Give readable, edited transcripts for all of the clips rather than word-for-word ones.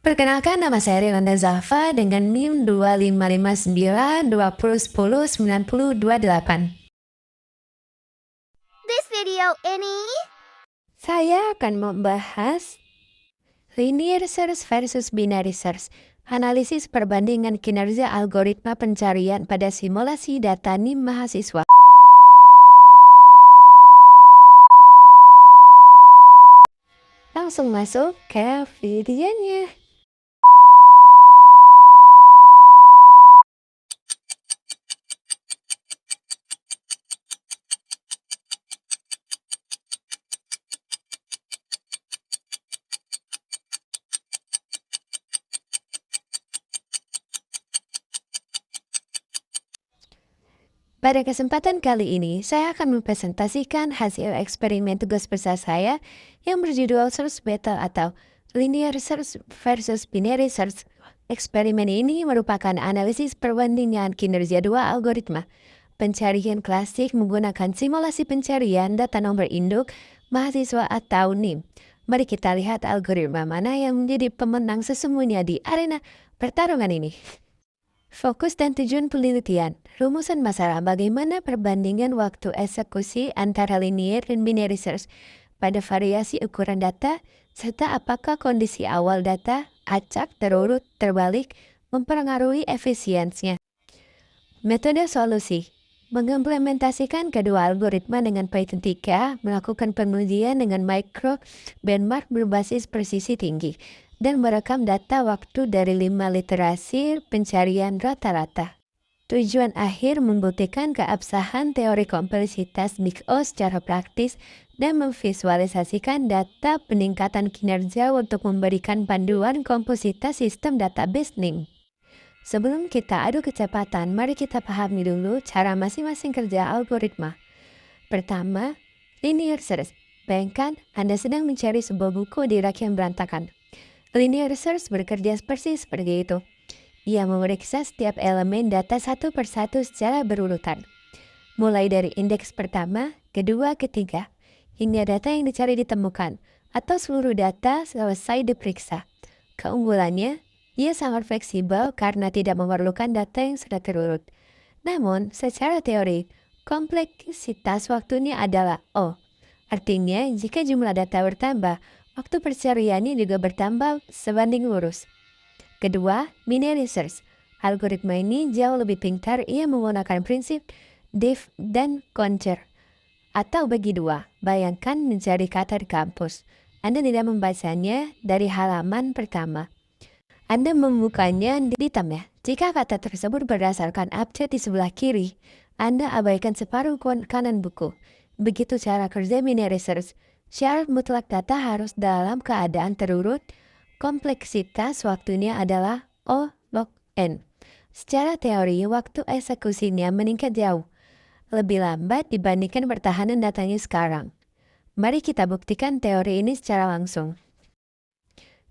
Perkenalkan, nama saya Rilanda Zalfa dengan NIM 2559 2010 9028. This video ini Saya akan membahas linear search versus binary search, analisis perbandingan kinerja algoritma pencarian pada simulasi data NIM mahasiswa. Langsung masuk ke videonya. Pada kesempatan kali ini, saya akan mempresentasikan hasil eksperimen tugas besar saya yang berjudul Search Battle atau Linear Search versus Binary Search. Eksperimen ini merupakan analisis perbandingan kinerja dua algoritma pencarian klasik menggunakan simulasi pencarian data nomor induk mahasiswa atau NIM. Mari kita lihat algoritma mana yang menjadi pemenang sesungguhnya di arena pertarungan ini. Fokus dan tujuan penelitian. Rumusan masalah bagaimana perbandingan waktu eksekusi antara linear dan binary search pada variasi ukuran data, serta apakah kondisi awal data, acak, terurut, terbalik, mempengaruhi efisiensinya. Metode solusi. Mengimplementasikan kedua algoritma dengan Python 3, melakukan pengujian dengan micro benchmark berbasis presisi tinggi, dan merekam data waktu dari 5 literasi pencarian rata-rata. Tujuan akhir membuktikan keabsahan teori kompleksitas Big O secara praktis dan memvisualisasikan data peningkatan kinerja untuk memberikan panduan kompositas sistem database NIM. Sebelum kita adu kecepatan, mari kita pahami dulu cara masing-masing kerja algoritma. Pertama, linear search. Bayangkan Anda sedang mencari sebuah buku di rak yang berantakan. Linear search bekerja persis seperti itu. Ia memeriksa setiap elemen data satu persatu secara berurutan. Mulai dari indeks pertama, kedua, ketiga, hingga data yang dicari ditemukan, atau seluruh data selesai diperiksa. Keunggulannya, ia sangat fleksibel karena tidak memerlukan data yang sudah terurut. Namun, secara teori, kompleksitas waktunya adalah O. Artinya, jika jumlah data bertambah, waktu pencariannya juga bertambah sebanding lurus. Kedua, binary search. Algoritma ini jauh lebih pintar. Ia menggunakan prinsip div dan conquer atau bagi dua. Bayangkan mencari kata di kampus. Anda tidak membacanya dari halaman pertama. Anda membukanya di tabnya. Jika kata tersebut berdasarkan update di sebelah kiri, Anda abaikan separuh kanan buku. Begitu cara kerja binary search. Syarat mutlak data harus dalam keadaan terurut. Kompleksitas waktunya adalah O log N. Secara teori, waktu eksekusinya meningkat jauh, lebih lambat dibandingkan pertahanan datanya sekarang. Mari kita buktikan teori ini secara langsung.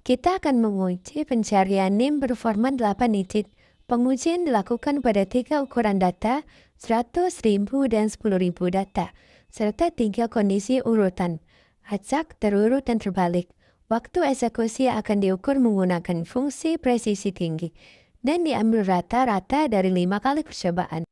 Kita akan menguji pencarian NIM performa 8 digit. Pengujian dilakukan pada 3 ukuran data, 100, 1000, dan 10.000 data, serta 3 kondisi urutan, acak, terurut, dan terbalik. Waktu eksekusi akan diukur menggunakan fungsi presisi tinggi dan diambil rata-rata dari 5 kali percobaan.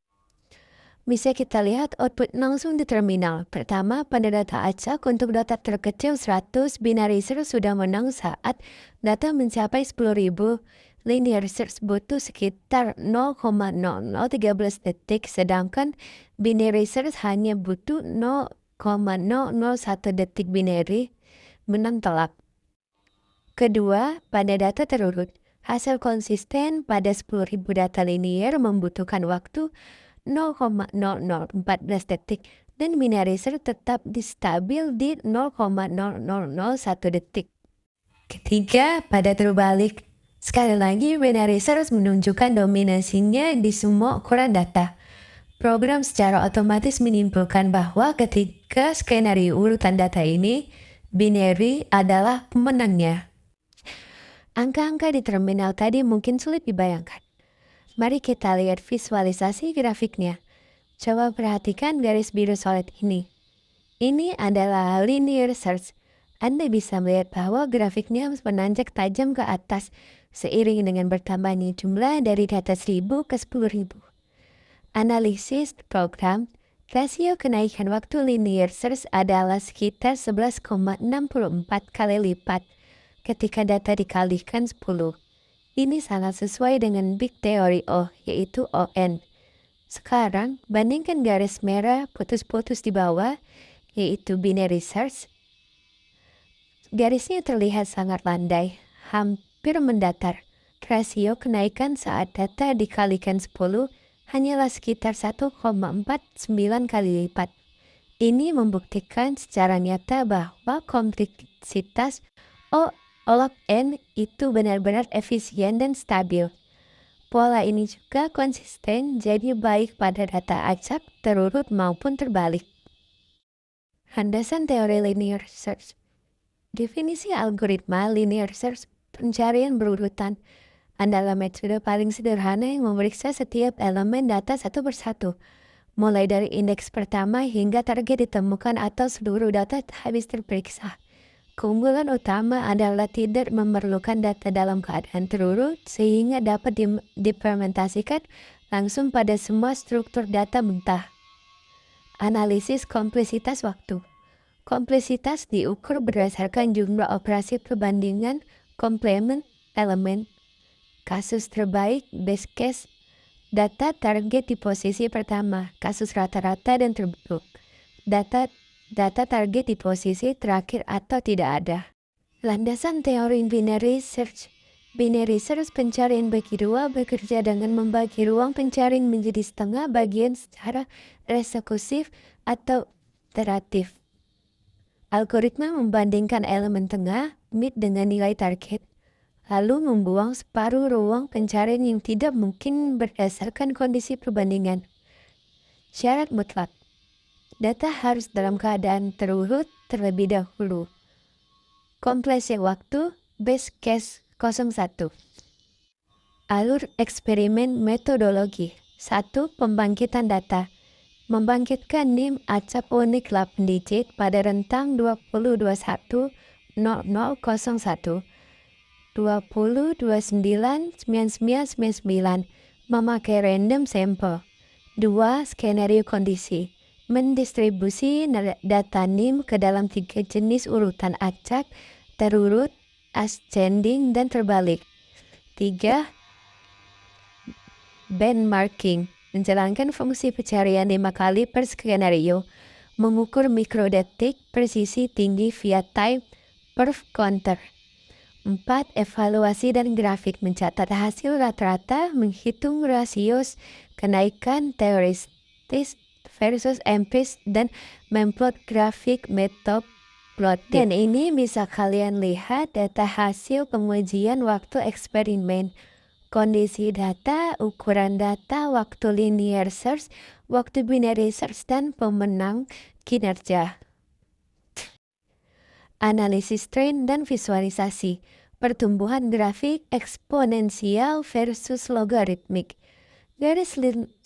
Bisa kita lihat output langsung di terminal. Pertama, pada data acak untuk data terkecil 100, binary search sudah menang saat data mencapai 10.000. Linear search butuh sekitar 0,0013 detik, sedangkan binary search hanya butuh 0,001 detik binary menang telak. Kedua, pada data terurut, hasil konsisten pada 10.000 data linear membutuhkan waktu 0,0014 detik dan binary search tetap stabil di 0,0001 detik. Ketiga, pada terbalik. Sekali lagi, binary search menunjukkan dominasinya di semua ukuran data. Program secara otomatis menyimpulkan bahwa ketika skenario urutan data ini, binary adalah pemenangnya. Angka-angka di terminal tadi mungkin sulit dibayangkan. Mari kita lihat visualisasi grafiknya. Coba perhatikan garis biru solid ini. Ini adalah linear search. Anda bisa melihat bahwa grafiknya menanjak tajam ke atas seiring dengan bertambahnya jumlah dari data 1000 ke 10.000. Analisis program, rasio kenaikan waktu linear search adalah sekitar 11,64 kali lipat ketika data dikalikan 10. Ini sangat sesuai dengan Big Theory O, yaitu ON. Sekarang, bandingkan garis merah putus-putus di bawah, yaitu binary search. Garisnya terlihat sangat landai, hampir mendatar. Rasio kenaikan saat data dikalikan 10 hanyalah sekitar 1,49 kali lipat. Ini membuktikan secara nyata bahwa kompleksitas O log N itu benar-benar efisien dan stabil. Pola ini juga konsisten, jadi baik pada data acak, terurut maupun terbalik. Landasan teori linear search. Definisi algoritma linear search pencarian berurutan adalah metode paling sederhana yang memeriksa setiap elemen data satu persatu, mulai dari indeks pertama hingga target ditemukan atau seluruh data habis terperiksa. Keunggulan utama adalah tidak memerlukan data dalam keadaan terurut sehingga dapat diimplementasikan langsung pada semua struktur data mentah. Analisis kompleksitas waktu. Kompleksitas diukur berdasarkan jumlah operasi perbandingan komplement elemen. Kasus terbaik, best case, data target di posisi pertama, kasus rata-rata dan terburuk. Data target di posisi terakhir atau tidak ada. Landasan teori binary search. Binary search pencarian bagi dua bekerja dengan membagi ruang pencarian menjadi setengah bagian secara rekursif atau iteratif. Algoritma membandingkan elemen tengah, mid dengan nilai target, lalu membuang separuh ruang pencarian yang tidak mungkin berdasarkan kondisi perbandingan. Syarat mutlak. Data harus dalam keadaan terurut terlebih dahulu. Kompleksi waktu, base case 01. Alur eksperimen metodologi. 1. Pembangkitan data. Membangkitkan NIM acak unik 8 digit pada rentang 2021-0001, 2029-9999 memakai random sampel. 2. Skenario kondisi. Mendistribusi data NIM ke dalam 3 jenis urutan acak, terurut, ascending, dan terbalik. 3. Benchmarking. Menjalankan fungsi pencarian 5 kali per skenario, mengukur mikrodetik presisi tinggi via time perf counter. 4. Evaluasi dan grafik. Mencatat hasil rata-rata, menghitung rasios kenaikan teoretis versus empiris, dan memplot grafik metode plotting. Dan ini bisa kalian lihat data hasil pengujian waktu eksperimen. Kondisi data, ukuran data, waktu linear search, waktu binary search, dan pemenang kinerja. Analisis tren dan visualisasi. Pertumbuhan grafik eksponensial versus logaritmik. Garis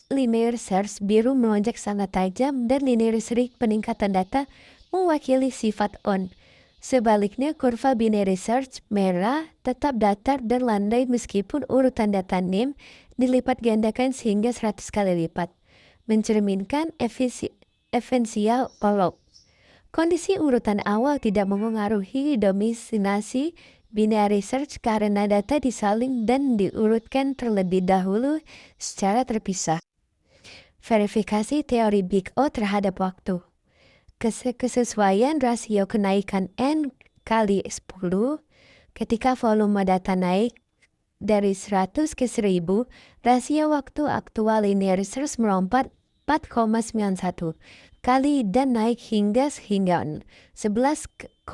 linear search biru melonjak sangat tajam dan linear search peningkatan data mewakili sifat on. Sebaliknya, kurva binary search merah tetap datar dan landai meskipun urutan data NIM dilipat gandakan sehingga 100 kali lipat, mencerminkan efisiensial log. Kondisi urutan awal tidak mengaruhi dominasi binary search karena data disaling dan diurutkan terlebih dahulu secara terpisah. Verifikasi teori Big O terhadap waktu. Kesesuaian rasio kenaikan N kali 10 ketika volume data naik dari 100 ke 1000, rasio waktu aktual linear search melompat 4,91 kali dan naik hingga 11,64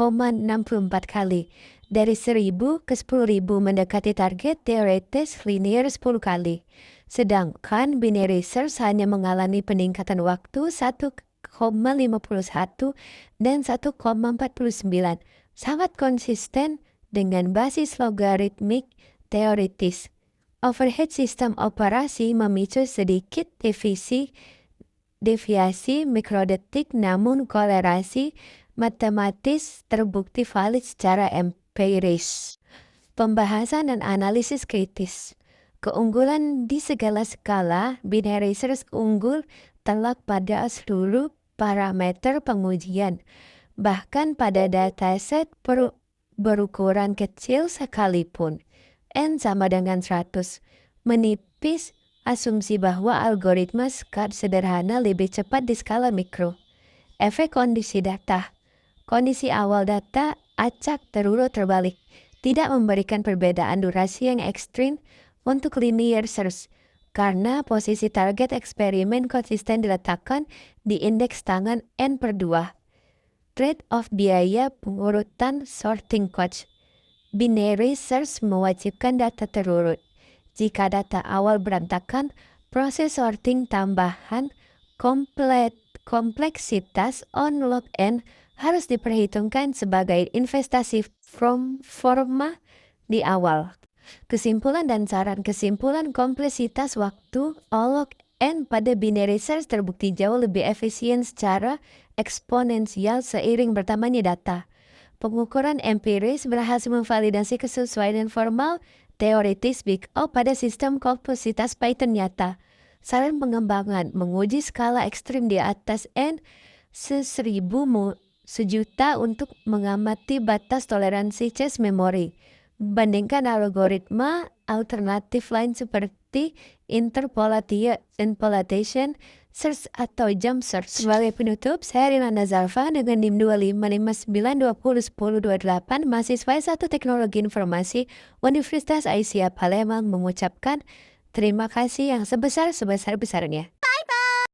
kali. Dari 1000 ke 10.000 mendekati target teoretis linear 10 kali. Sedangkan binary search hanya mengalami peningkatan waktu 1,51 dan 1,49, sangat konsisten dengan basis logaritmik teoritis. Overhead sistem operasi memicu sedikit deviasi mikrodetik, namun kolerasi matematis terbukti valid secara empiris. Pembahasan dan analisis kritis. Keunggulan di segala skala, binary search unggul telak pada seluruh parameter pengujian. Bahkan pada dataset berukuran kecil sekalipun. N sama dengan 100. Menipis asumsi bahwa algoritma sederhana lebih cepat di skala mikro. Efek kondisi data. Kondisi awal data acak terurut terbalik. Tidak memberikan perbedaan durasi yang ekstrim untuk linear search karena posisi target eksperimen konsisten diletakkan di indeks tangan N/2. Trade-off biaya pengurutan sorting cost. Binary search mewajibkan data terurut. Jika data awal berantakan, proses sorting tambahan kompleksitas on log n harus diperhitungkan sebagai investasi forma di awal. Kesimpulan dan saran. Kesimpulan kompleksitas waktu log n pada binary search terbukti jauh lebih efisien secara eksponensial seiring bertambahnya data. Pengukuran empiris berhasil memvalidasi kesesuaian formal teoritis Big O pada sistem kompleksitas Python nyata. Saran pengembangan menguji skala ekstrim di atas N sejuta untuk mengamati batas toleransi cache memory. Bandingkan algoritma alternatif lain seperti interpolation search atau jump search. Sebagai penutup, saya Rina Nazarfa dengan NIM 2559201028, mahasiswa S1 Teknologi Informasi Universitas Aisyah Palembang mengucapkan terima kasih yang sebesar-besarnya.